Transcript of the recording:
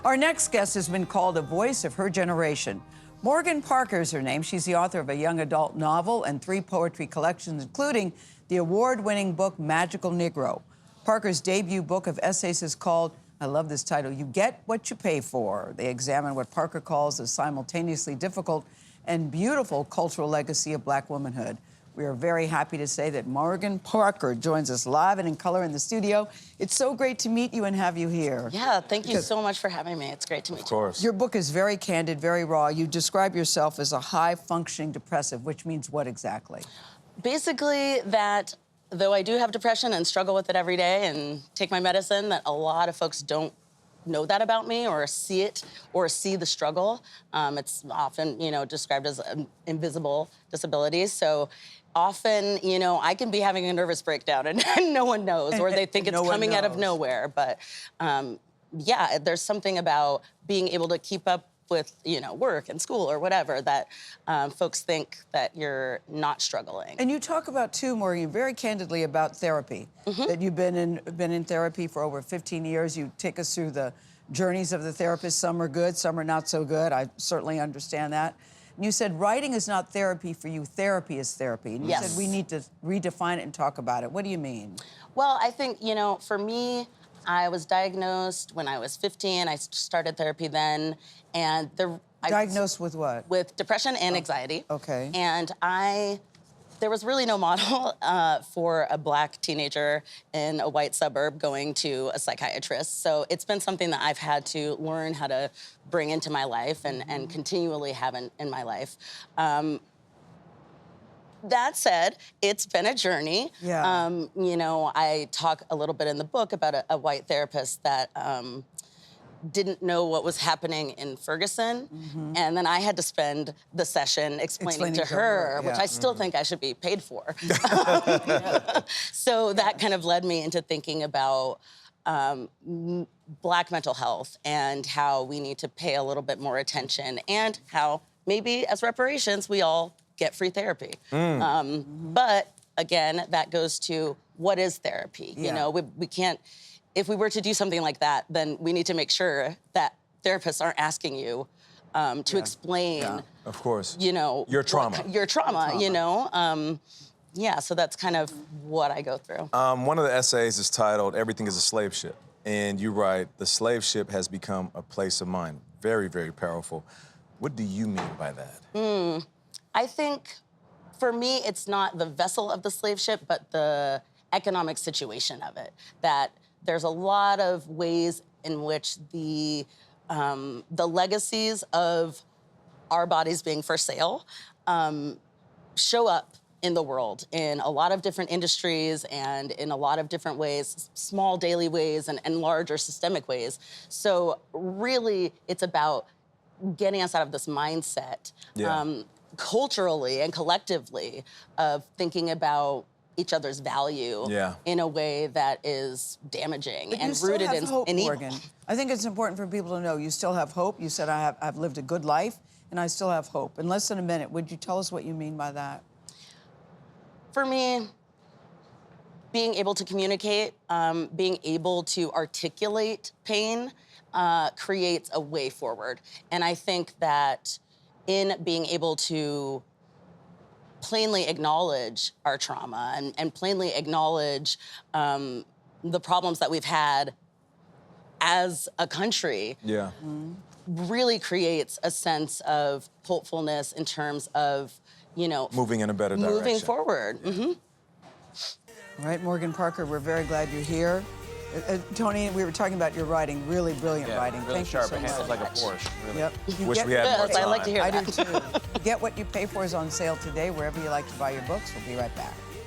Our next guest has been called a voice of her generation. Morgan Parker is her name. She's the author of a young adult novel and 3 poetry collections, including the award-winning book Magical Negro. Parker's debut book of essays is called, I love this title, You Get What You Pay For. They examine what Parker calls the simultaneously difficult and beautiful cultural legacy of Black womanhood. We are very happy to say that Morgan Parker joins us live and in color in the studio. It's so great to meet you and have you here. Yeah, thank you so much for having me. It's great to meet you. Of course. Your book is very candid, very raw. You describe yourself as a high-functioning depressive, which means what exactly? Basically, that though I do have depression and struggle with it every day and take my medicine, that a lot of folks don't know that about me or see it or see the struggle. It's often, described as invisible disabilities. So often, I can be having a nervous breakdown and no one knows, or they think it's coming out of nowhere. But yeah, there's something about being able to keep up with, work and school or whatever that folks think that you're not struggling. And you talk about, too, Morgan, very candidly about therapy, that you've been in therapy for over 15 years. You take us through the journeys of the therapist. Some are good, some are not so good. I certainly understand that. And you said writing is not therapy for you, therapy is therapy. And you said we need to redefine it and talk about it. What do you mean? Well, I think, for me, I was diagnosed when I was 15. I started therapy then, and diagnosed with what? With depression and anxiety. Okay. And there was really no model for a Black teenager in a white suburb going to a psychiatrist. So it's been something that I've had to learn how to bring into my life and continually have in my life. That said, it's been a journey. Yeah. I talk a little bit in the book about a white therapist that didn't know what was happening in Ferguson. And then I had to spend the session explaining to her, which I still think I should be paid for. So that kind of led me into thinking about Black mental health and how we need to pay a little bit more attention and how maybe as reparations, we all get free therapy. But again, that goes to what is therapy? We can't, if we were to do something like that, then we need to make sure that therapists aren't asking you to explain, of course, your trauma. Yeah, so that's kind of what I go through. One of the essays is titled Everything is a Slave Ship. And you write, the slave ship has become a place of mind. Very, very powerful. What do you mean by that? I think, for me, it's not the vessel of the slave ship, but the economic situation of it. That there's a lot of ways in which the legacies of our bodies being for sale show up in the world in a lot of different industries and in a lot of different ways, small daily ways and larger systemic ways. So really, it's about getting us out of this mindset. Culturally and collectively of thinking about each other's value in a way that is damaging and rooted in evil. Morgan. I think it's important for people to know you still have hope. You said I've lived a good life and I still have hope. In less than a minute, would you tell us what you mean by that? For me, being able to communicate, being able to articulate pain creates a way forward. And I think that in being able to plainly acknowledge our trauma and plainly acknowledge the problems that we've had as a country really creates a sense of hopefulness in terms of, moving in a better direction. Moving forward. All right, Morgan Parker, we're very glad you're here. Tony, we were talking about your writing, really brilliant writing. Really Thank sharp. you so It handles much. like a Porsche. Really. Yep. Wish we had more time. I like to hear that. I do too. Get What You Pay For is on sale today, wherever you like to buy your books. We'll be right back.